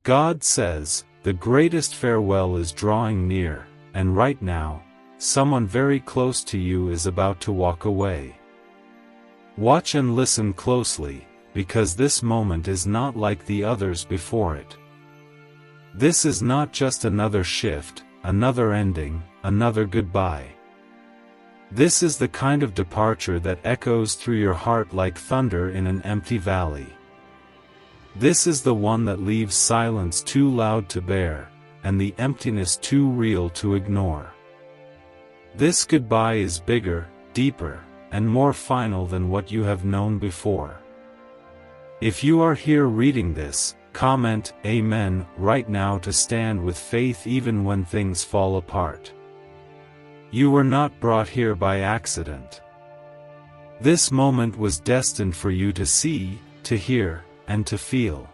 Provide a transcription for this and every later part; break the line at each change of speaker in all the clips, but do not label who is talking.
God says, the greatest farewell is drawing near, and right now, someone very close to you is about to walk away. Watch and listen closely, because this moment is not like the others before it. This is not just another shift, another ending, another goodbye. This is the kind of departure that echoes through your heart like thunder in an empty valley. This is the one that leaves silence too loud to bear, and the emptiness too real to ignore. This goodbye is bigger, deeper, and more final than what you have known before. If you are here reading this, comment Amen right now to stand with faith even when things fall apart. You were not brought here by accident. This moment was destined for you to see, to hear, and to feel.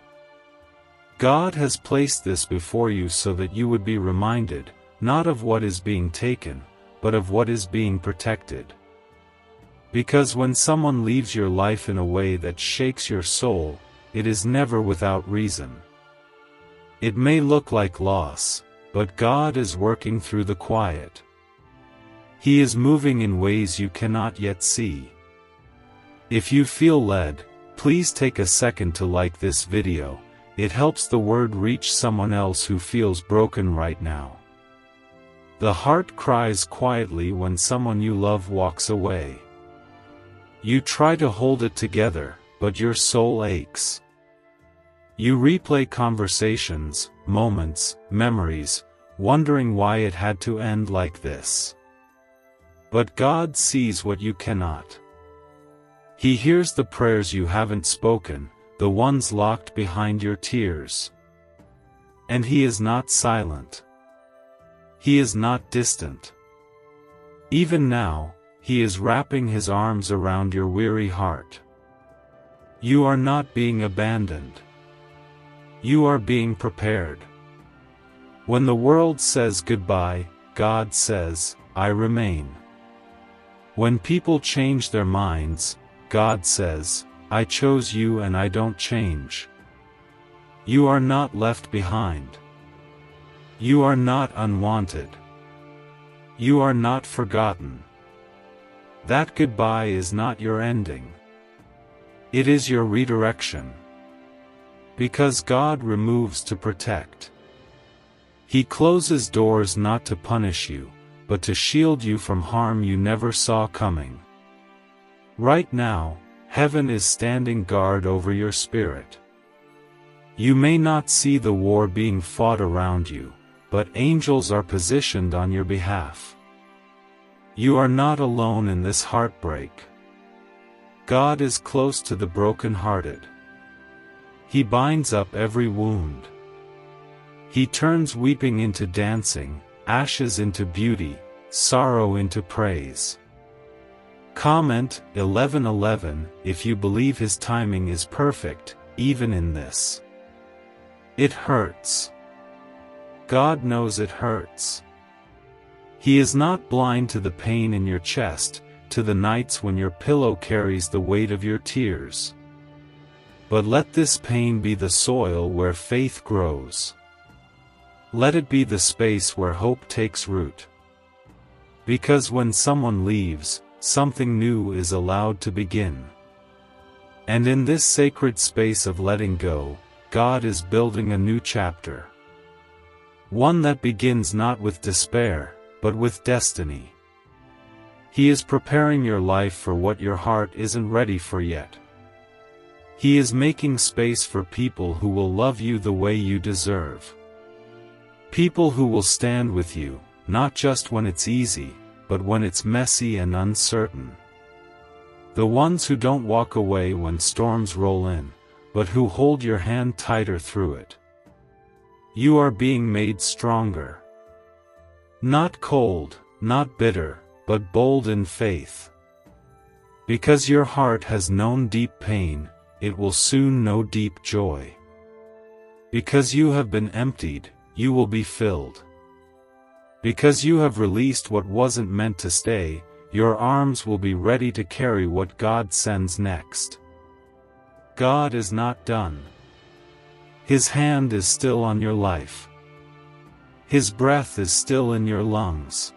God has placed this before you so that you would be reminded, not of what is being taken, but of what is being protected. Because when someone leaves your life in a way that shakes your soul, it is never without reason. It may look like loss, but God is working through the quiet. He is moving in ways you cannot yet see. If you feel led, please take a second to like this video. It helps the word reach someone else who feels broken right now. The heart cries quietly when someone you love walks away. You try to hold it together, but your soul aches. You replay conversations, moments, memories, wondering why it had to end like this. But God sees what you cannot. He hears the prayers you haven't spoken, the ones locked behind your tears. And He is not silent. He is not distant. Even now, He is wrapping His arms around your weary heart. You are not being abandoned. You are being prepared. When the world says goodbye, God says, I remain. When people change their minds, God says, I chose you and I don't change. You are not left behind. You are not unwanted. You are not forgotten. That goodbye is not your ending. It is your redirection. Because God removes to protect. He closes doors not to punish you, but to shield you from harm you never saw coming. Right now, heaven is standing guard over your spirit. You may not see the war being fought around you, but angels are positioned on your behalf. You are not alone in this heartbreak. God is close to the broken-hearted. He binds up every wound. He turns weeping into dancing, ashes into beauty, sorrow into praise. Comment 11:11 if you believe His timing is perfect, even in this. It hurts. God knows it hurts. He is not blind to the pain in your chest, to the nights when your pillow carries the weight of your tears. But let this pain be the soil where faith grows. Let it be the space where hope takes root. Because when someone leaves, something new is allowed to begin. And in this sacred space of letting go, God is building a new chapter. One that begins not with despair, but with destiny. He is preparing your life for what your heart isn't ready for yet. He is making space for people who will love you the way you deserve. People who will stand with you, not just when it's easy, but when it's messy and uncertain. The ones who don't walk away when storms roll in, but who hold your hand tighter through it. You are being made stronger. Not cold, not bitter, but bold in faith. Because your heart has known deep pain, it will soon know deep joy. Because you have been emptied, you will be filled. Because you have released what wasn't meant to stay, your arms will be ready to carry what God sends next. God is not done. His hand is still on your life. His breath is still in your lungs.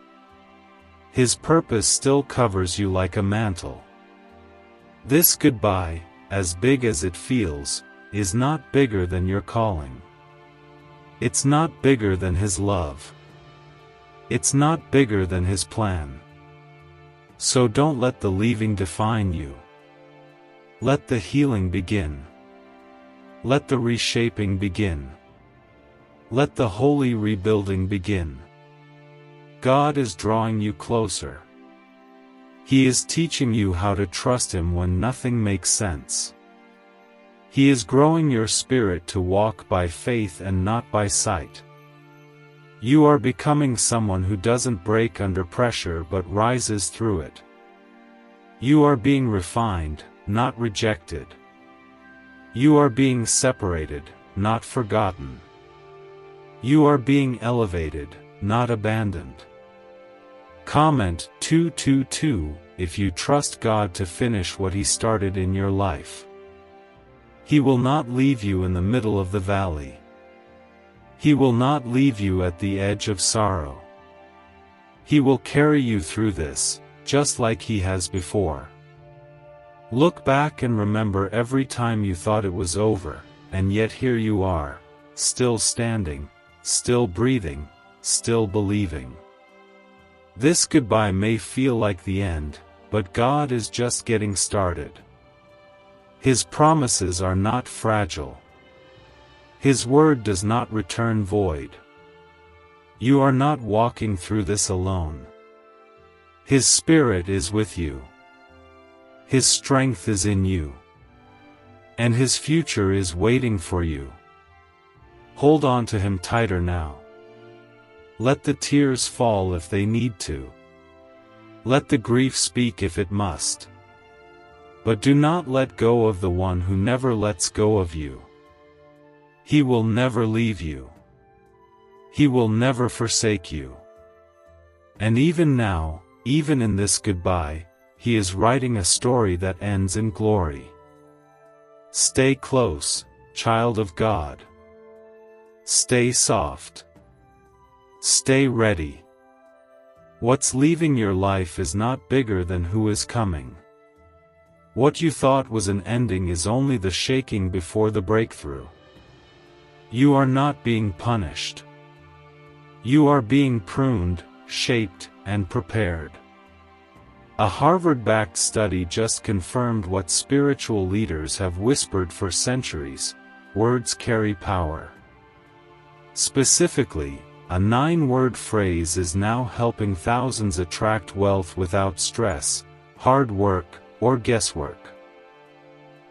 His purpose still covers you like a mantle. This goodbye, as big as it feels, is not bigger than your calling. It's not bigger than His love. It's not bigger than His plan. So don't let the leaving define you. Let the healing begin. Let the reshaping begin. Let the holy rebuilding begin. God is drawing you closer. He is teaching you how to trust Him when nothing makes sense. He is growing your spirit to walk by faith and not by sight. You are becoming someone who doesn't break under pressure but rises through it. You are being refined, not rejected. You are being separated, not forgotten. You are being elevated, not abandoned. Comment 222 if you trust God to finish what He started in your life. He will not leave you in the middle of the valley. He will not leave you at the edge of sorrow. He will carry you through this, just like He has before. Look back and remember every time you thought it was over, and yet here you are, still standing, still breathing, still believing. This goodbye may feel like the end, but God is just getting started. His promises are not fragile. His word does not return void. You are not walking through this alone. His Spirit is with you. His strength is in you. And His future is waiting for you. Hold on to Him tighter now. Let the tears fall if they need to. Let the grief speak if it must. But do not let go of the one who never lets go of you. He will never leave you. He will never forsake you. And even now, even in this goodbye, He is writing a story that ends in glory. Stay close, child of God. Stay soft. Stay ready. What's leaving your life is not bigger than who is coming. What you thought was an ending is only the shaking before the breakthrough. You are not being punished. You are being pruned, shaped, and prepared. A Harvard-backed study just confirmed what spiritual leaders have whispered for centuries: words carry power. Specifically, a 9-word phrase is now helping thousands attract wealth without stress, hard work, or guesswork.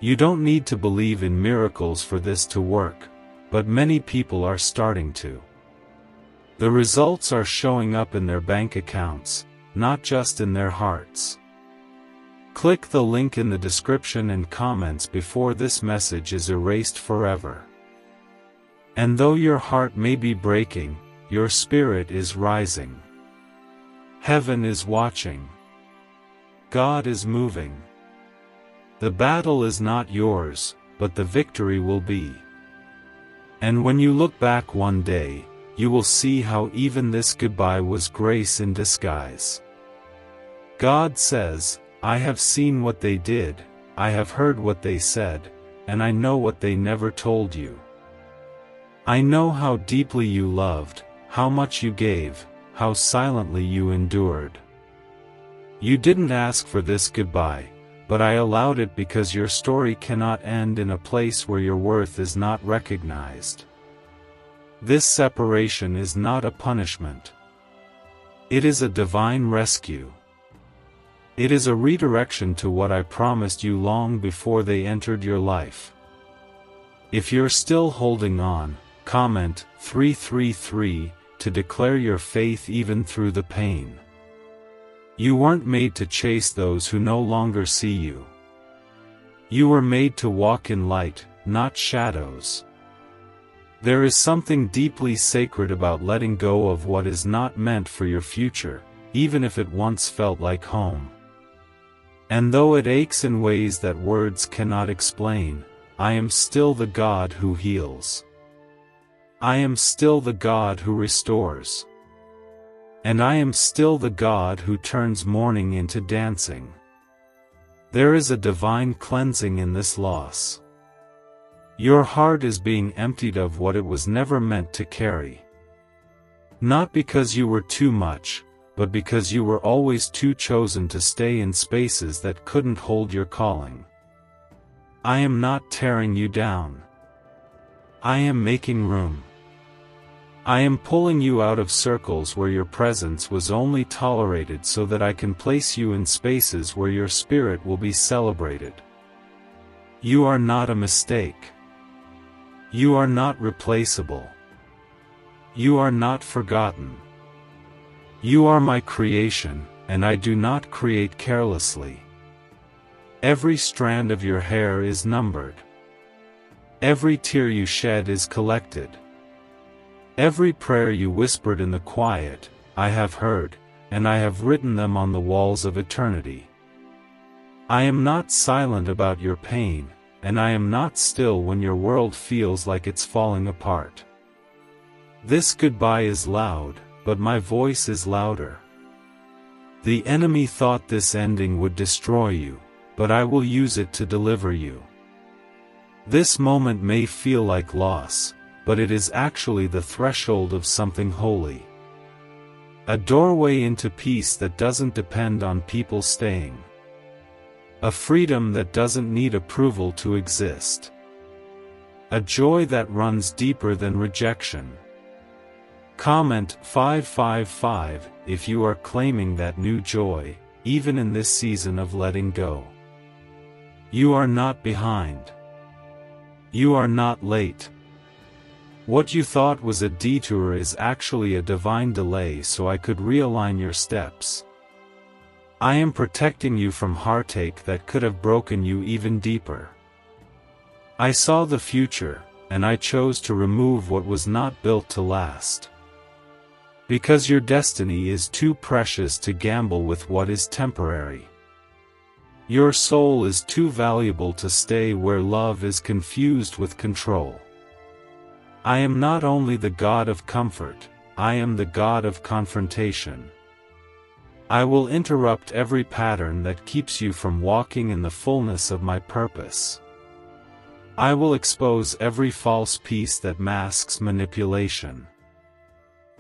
You don't need to believe in miracles for this to work, but many people are starting to. The results are showing up in their bank accounts, not just in their hearts. Click the link in the description and comments before this message is erased forever. And though your heart may be breaking, your spirit is rising. Heaven is watching. God is moving. The battle is not yours, but the victory will be. And when you look back one day, you will see how even this goodbye was grace in disguise. God says, I have seen what they did, I have heard what they said, and I know what they never told you. I know how deeply you loved, how much you gave, how silently you endured. You didn't ask for this goodbye, but I allowed it because your story cannot end in a place where your worth is not recognized. This separation is not a punishment. It is a divine rescue. It is a redirection to what I promised you long before they entered your life. If you're still holding on, comment 333 to declare your faith even through the pain. You weren't made to chase those who no longer see you. You were made to walk in light, not shadows. There is something deeply sacred about letting go of what is not meant for your future, even if it once felt like home. And though it aches in ways that words cannot explain, I am still the God who heals. I am still the God who restores. And I am still the God who turns mourning into dancing. There is a divine cleansing in this loss. Your heart is being emptied of what it was never meant to carry. Not because you were too much, but because you were always too chosen to stay in spaces that couldn't hold your calling. I am not tearing you down. I am making room. I am pulling you out of circles where your presence was only tolerated so that I can place you in spaces where your spirit will be celebrated. You are not a mistake. You are not replaceable. You are not forgotten. You are my creation, and I do not create carelessly. Every strand of your hair is numbered. Every tear you shed is collected. Every prayer you whispered in the quiet, I have heard, and I have written them on the walls of eternity. I am not silent about your pain, and I am not still when your world feels like it's falling apart. This goodbye is loud, but my voice is louder. The enemy thought this ending would destroy you, but I will use it to deliver you. This moment may feel like loss, but it is actually the threshold of something holy. A doorway into peace that doesn't depend on people staying. A freedom that doesn't need approval to exist. A joy that runs deeper than rejection. Comment 555 if you are claiming that new joy, even in this season of letting go. You are not behind. You are not late. What you thought was a detour is actually a divine delay so I could realign your steps. I am protecting you from heartache that could have broken you even deeper. I saw the future, and I chose to remove what was not built to last. Because your destiny is too precious to gamble with what is temporary. Your soul is too valuable to stay where love is confused with control. I am not only the God of comfort, I am the God of confrontation. I will interrupt every pattern that keeps you from walking in the fullness of my purpose. I will expose every false peace that masks manipulation.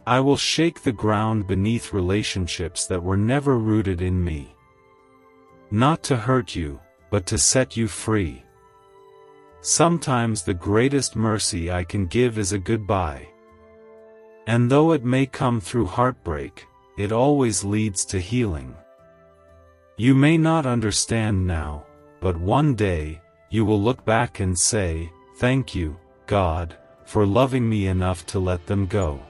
I will shake the ground beneath relationships that were never rooted in me. Not to hurt you, but to set you free. Sometimes the greatest mercy I can give is a goodbye. And though it may come through heartbreak, it always leads to healing. You may not understand now, but one day, you will look back and say, "Thank you, God, for loving me enough to let them go.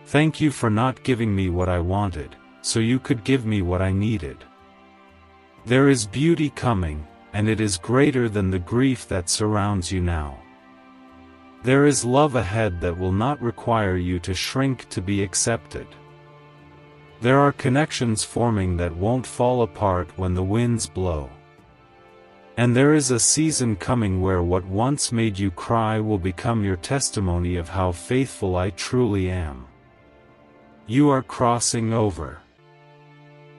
Thank you for not giving me what I wanted, so you could give me what I needed." There is beauty coming, and it is greater than the grief that surrounds you now. There is love ahead that will not require you to shrink to be accepted. There are connections forming that won't fall apart when the winds blow. And there is a season coming where what once made you cry will become your testimony of how faithful I truly am. You are crossing over.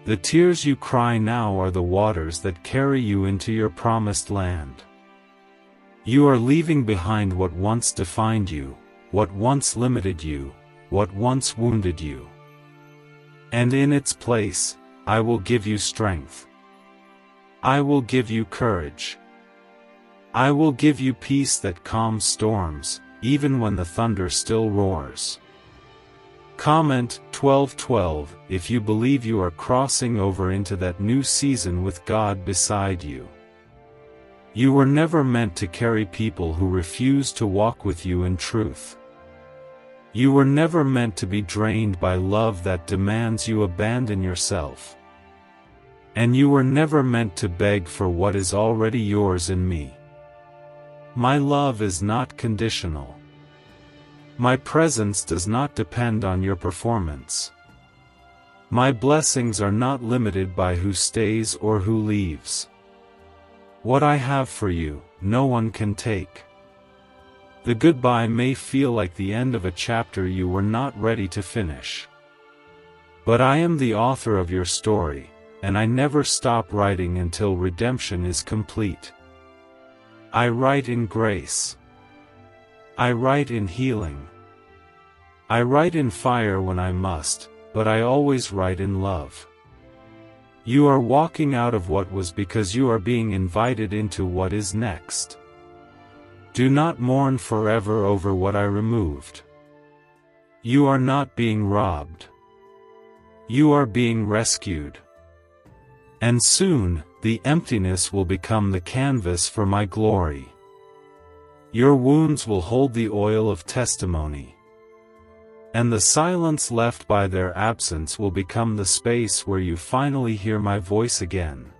The tears you cry now are the waters that carry you into your promised land. You are leaving behind what once defined you, what once limited you, what once wounded you. And in its place, I will give you strength. I will give you courage. I will give you peace that calms storms, even when the thunder still roars. Comment 1212 if you believe you are crossing over into that new season with God beside you. You were never meant to carry people who refuse to walk with you in truth. You were never meant to be drained by love that demands you abandon yourself. And you were never meant to beg for what is already yours in me. My love is not conditional. My presence does not depend on your performance. My blessings are not limited by who stays or who leaves. What I have for you, no one can take. The goodbye may feel like the end of a chapter you were not ready to finish. But I am the author of your story, and I never stop writing until redemption is complete. I write in grace. I write in healing. I write in fire when I must, but I always write in love. You are walking out of what was because you are being invited into what is next. Do not mourn forever over what I removed. You are not being robbed. You are being rescued. And soon, the emptiness will become the canvas for my glory. Your wounds will hold the oil of testimony. And the silence left by their absence will become the space where you finally hear my voice again.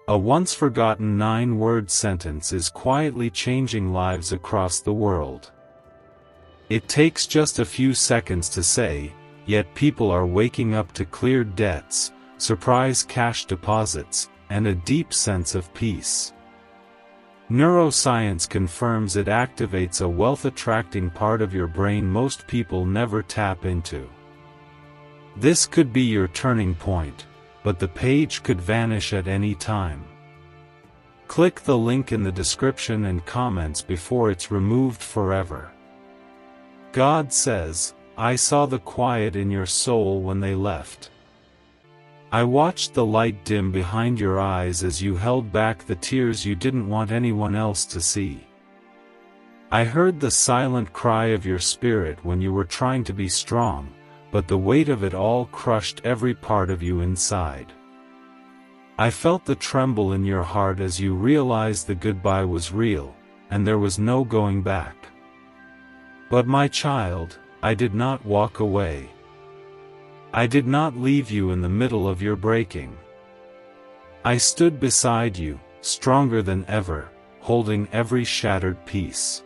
A once forgotten 9-word sentence is quietly changing lives across the world. It takes just a few seconds to say, yet people are waking up to cleared debts, surprise cash deposits, and a deep sense of peace. Neuroscience confirms it activates a wealth-attracting part of your brain most people never tap into. This could be your turning point, but the page could vanish at any time. Click the link in the description and comments before it's removed forever. God says, I saw the quiet in your soul when they left. I watched the light dim behind your eyes as you held back the tears you didn't want anyone else to see. I heard the silent cry of your spirit when you were trying to be strong, but the weight of it all crushed every part of you inside. I felt the tremble in your heart as you realized the goodbye was real, and there was no going back. But my child, I did not walk away. I did not leave you in the middle of your breaking. I stood beside you, stronger than ever, holding every shattered piece.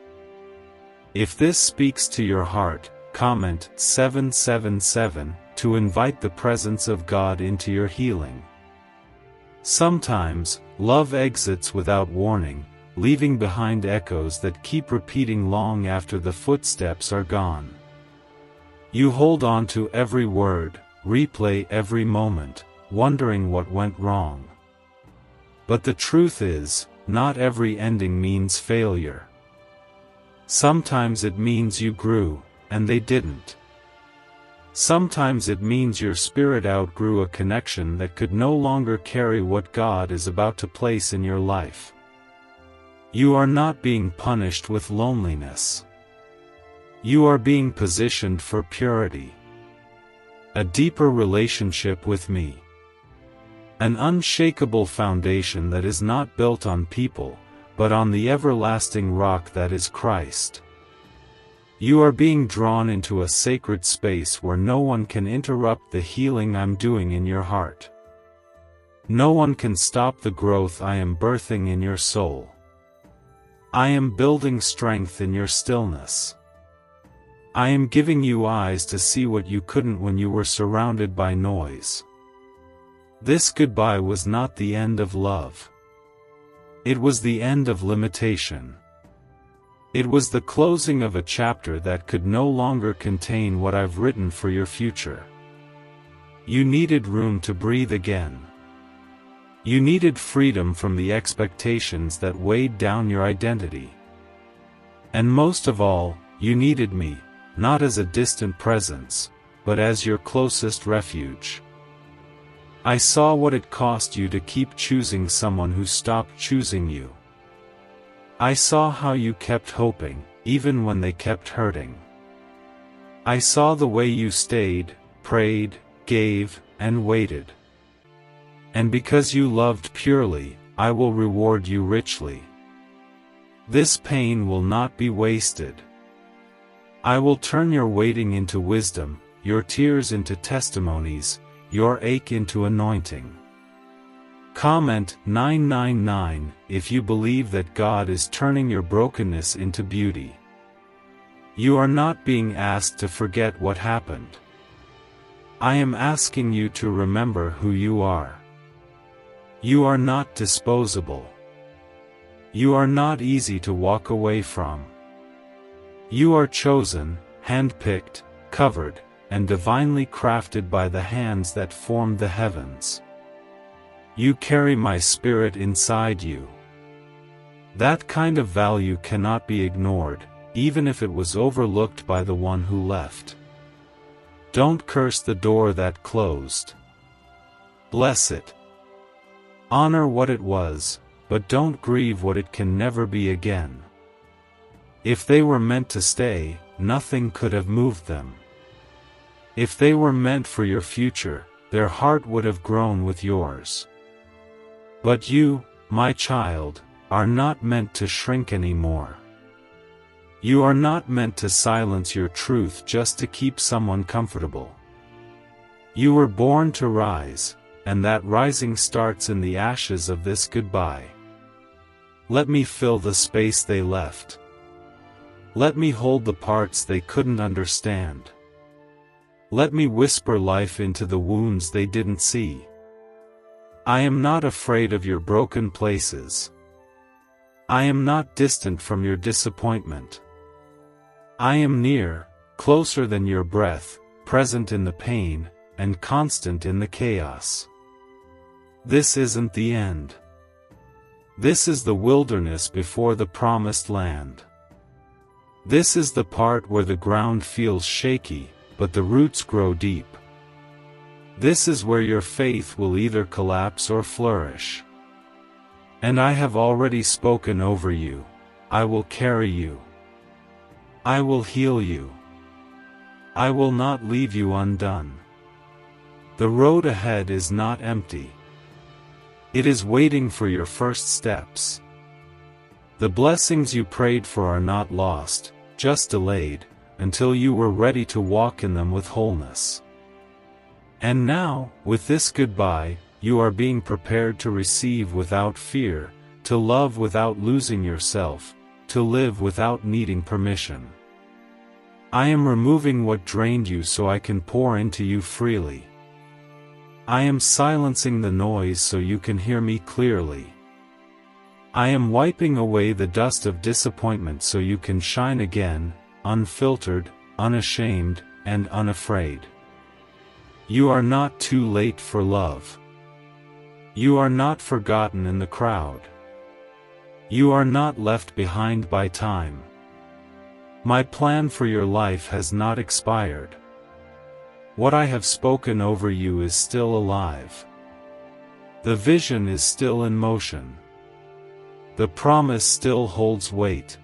If this speaks to your heart, comment 777 to invite the presence of God into your healing. Sometimes, love exits without warning, leaving behind echoes that keep repeating long after the footsteps are gone. You hold on to every word, replay every moment, wondering what went wrong. But the truth is, not every ending means failure. Sometimes it means you grew, and they didn't. Sometimes it means your spirit outgrew a connection that could no longer carry what God is about to place in your life. You are not being punished with loneliness. You are being positioned for purity. A deeper relationship with me. An unshakable foundation that is not built on people, but on the everlasting rock that is Christ. You are being drawn into a sacred space where no one can interrupt the healing I'm doing in your heart. No one can stop the growth I am birthing in your soul. I am building strength in your stillness. I am giving you eyes to see what you couldn't when you were surrounded by noise. This goodbye was not the end of love. It was the end of limitation. It was the closing of a chapter that could no longer contain what I've written for your future. You needed room to breathe again. You needed freedom from the expectations that weighed down your identity. And most of all, you needed me, not as a distant presence, but as your closest refuge. I saw what it cost you to keep choosing someone who stopped choosing you. I saw how you kept hoping, even when they kept hurting. I saw the way you stayed, prayed, gave, and waited. And because you loved purely, I will reward you richly. This pain will not be wasted. I will turn your waiting into wisdom, your tears into testimonies, your ache into anointing. Comment 999 if you believe that God is turning your brokenness into beauty. You are not being asked to forget what happened. I am asking you to remember who you are. You are not disposable. You are not easy to walk away from. You are chosen, handpicked, covered, and divinely crafted by the hands that formed the heavens. You carry my spirit inside you. That kind of value cannot be ignored, even if it was overlooked by the one who left. Don't curse the door that closed. Bless it. Honor what it was, but don't grieve what it can never be again. If they were meant to stay, nothing could have moved them. If they were meant for your future, their heart would have grown with yours. But you, my child, are not meant to shrink anymore. You are not meant to silence your truth just to keep someone comfortable. You were born to rise, and that rising starts in the ashes of this goodbye. Let me fill the space they left. Let me hold the parts they couldn't understand. Let me whisper life into the wounds they didn't see. I am not afraid of your broken places. I am not distant from your disappointment. I am near, closer than your breath, present in the pain, and constant in the chaos. This isn't the end. This is the wilderness before the promised land. This is the part where the ground feels shaky, but the roots grow deep. This is where your faith will either collapse or flourish. And I have already spoken over you. I will carry you. I will heal you. I will not leave you undone. The road ahead is not empty. It is waiting for your first steps. The blessings you prayed for are not lost, just delayed, until you were ready to walk in them with wholeness. And now, with this goodbye, you are being prepared to receive without fear, to love without losing yourself, to live without needing permission. I am removing what drained you so I can pour into you freely. I am silencing the noise so you can hear me clearly. I am wiping away the dust of disappointment so you can shine again, unfiltered, unashamed, and unafraid. You are not too late for love. You are not forgotten in the crowd. You are not left behind by time. My plan for your life has not expired. What I have spoken over you is still alive. The vision is still in motion. The promise still holds weight.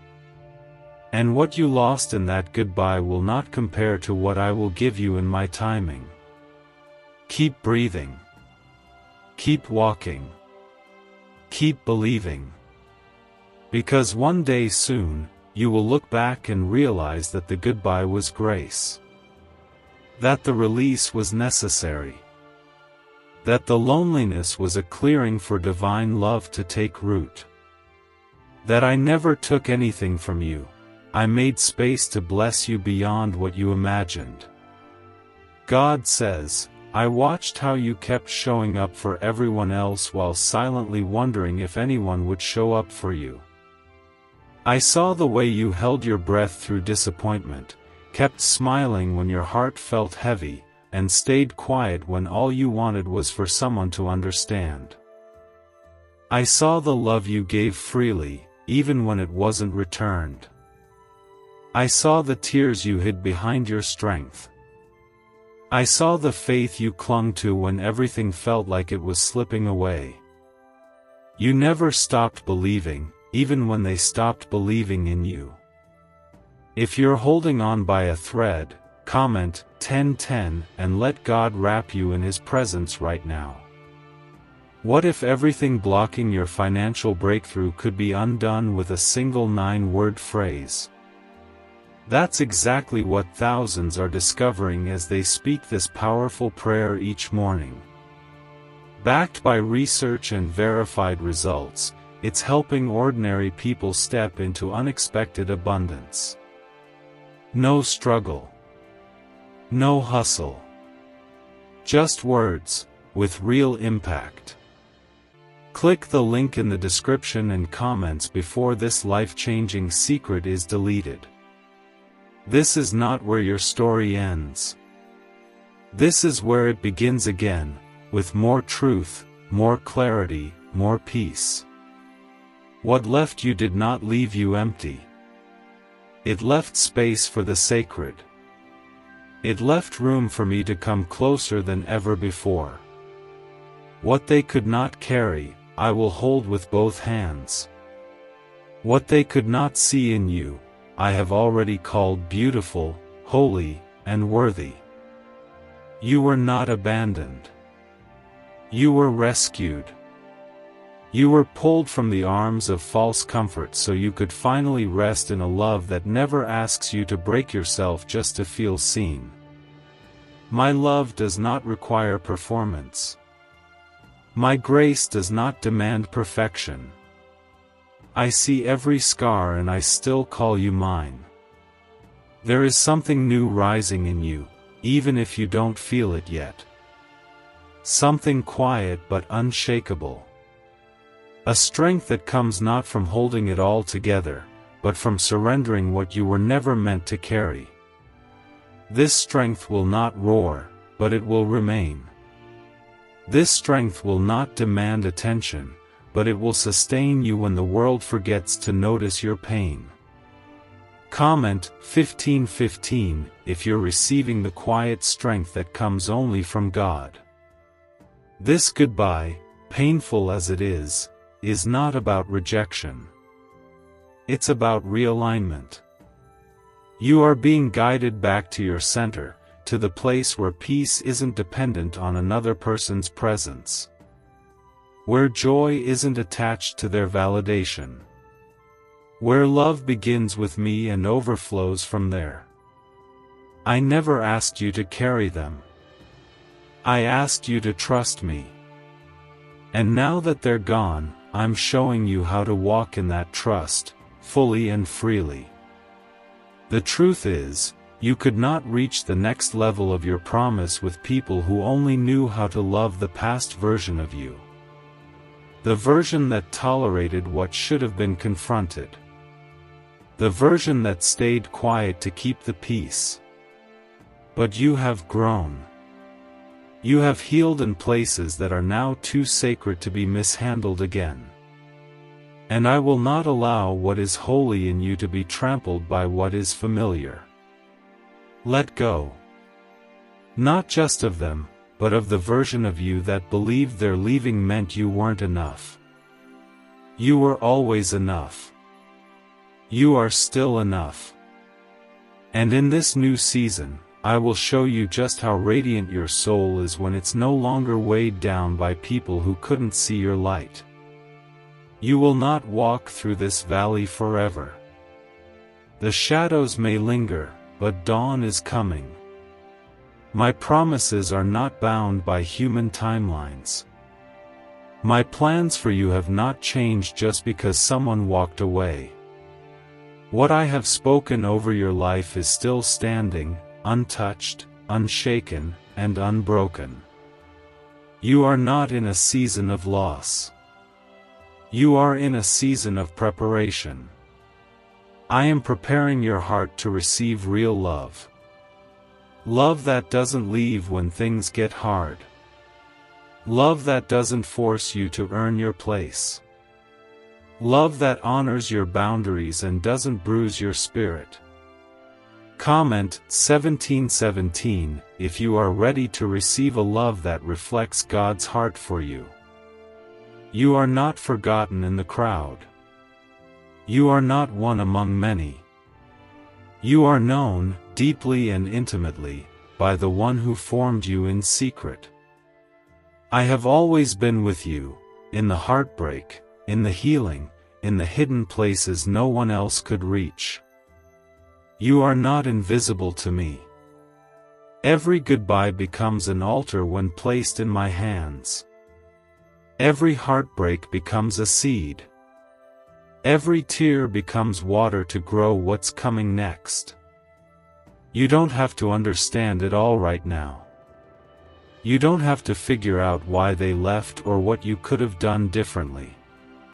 And what you lost in that goodbye will not compare to what I will give you in my timing. Keep breathing. Keep walking. Keep believing. Because one day soon, you will look back and realize that the goodbye was grace. That the release was necessary. That the loneliness was a clearing for divine love to take root. That I never took anything from you. I made space to bless you beyond what you imagined. God says, I watched how you kept showing up for everyone else while silently wondering if anyone would show up for you. I saw the way you held your breath through disappointment, kept smiling when your heart felt heavy, and stayed quiet when all you wanted was for someone to understand. I saw the love you gave freely, even when it wasn't returned. I saw the tears you hid behind your strength. I saw the faith you clung to when everything felt like it was slipping away. You never stopped believing, even when they stopped believing in you. If you're holding on by a thread, comment 1010 and let God wrap you in His presence right now. What if everything blocking your financial breakthrough could be undone with a single 9-word phrase? That's exactly what thousands are discovering as they speak this powerful prayer each morning. Backed by research and verified results, it's helping ordinary people step into unexpected abundance. No struggle. No hustle. Just words, with real impact. Click the link in the description and comments before this life-changing secret is deleted. This is not where your story ends. This is where it begins again, with more truth, more clarity, more peace. What left you did not leave you empty. It left space for the sacred. It left room for me to come closer than ever before. What they could not carry, I will hold with both hands. What they could not see in you, I have already called beautiful, holy, and worthy. You were not abandoned. You were rescued. You were pulled from the arms of false comfort so you could finally rest in a love that never asks you to break yourself just to feel seen. My love does not require performance. My grace does not demand perfection. I see every scar and I still call you mine. There is something new rising in you, even if you don't feel it yet. Something quiet but unshakable. A strength that comes not from holding it all together, but from surrendering what you were never meant to carry. This strength will not roar, but it will remain. This strength will not demand attention, but it will sustain you when the world forgets to notice your pain. Comment 1515 if you're receiving the quiet strength that comes only from God. This goodbye, painful as it is not about rejection. It's about realignment. You are being guided back to your center, to the place where peace isn't dependent on another person's presence. Where joy isn't attached to their validation. Where love begins with me and overflows from there. I never asked you to carry them. I asked you to trust me. And now that they're gone, I'm showing you how to walk in that trust, fully and freely. The truth is, you could not reach the next level of your promise with people who only knew how to love the past version of you. The version that tolerated what should have been confronted. The version that stayed quiet to keep the peace. But you have grown. You have healed in places that are now too sacred to be mishandled again. And I will not allow what is holy in you to be trampled by what is familiar. Let go. Not just of them, but of the version of you that believed their leaving meant you weren't enough. You were always enough. You are still enough. And in this new season, I will show you just how radiant your soul is when it's no longer weighed down by people who couldn't see your light. You will not walk through this valley forever. The shadows may linger, but dawn is coming. My promises are not bound by human timelines. My plans for you have not changed just because someone walked away. What I have spoken over your life is still standing, untouched, unshaken, and unbroken. You are not in a season of loss. You are in a season of preparation. I am preparing your heart to receive real love. Love that doesn't leave when things get hard. Love that doesn't force you to earn your place. Love that honors your boundaries and doesn't bruise your spirit. Comment 1717 if you are ready to receive a love that reflects God's heart for you. You are not forgotten in the crowd. You are not one among many. You are known, deeply and intimately, by the one who formed you in secret. I have always been with you, in the heartbreak, in the healing, in the hidden places no one else could reach. You are not invisible to me. Every goodbye becomes an altar when placed in my hands. Every heartbreak becomes a seed. Every tear becomes water to grow what's coming next. You don't have to understand it all right now. You don't have to figure out why they left or what you could have done differently.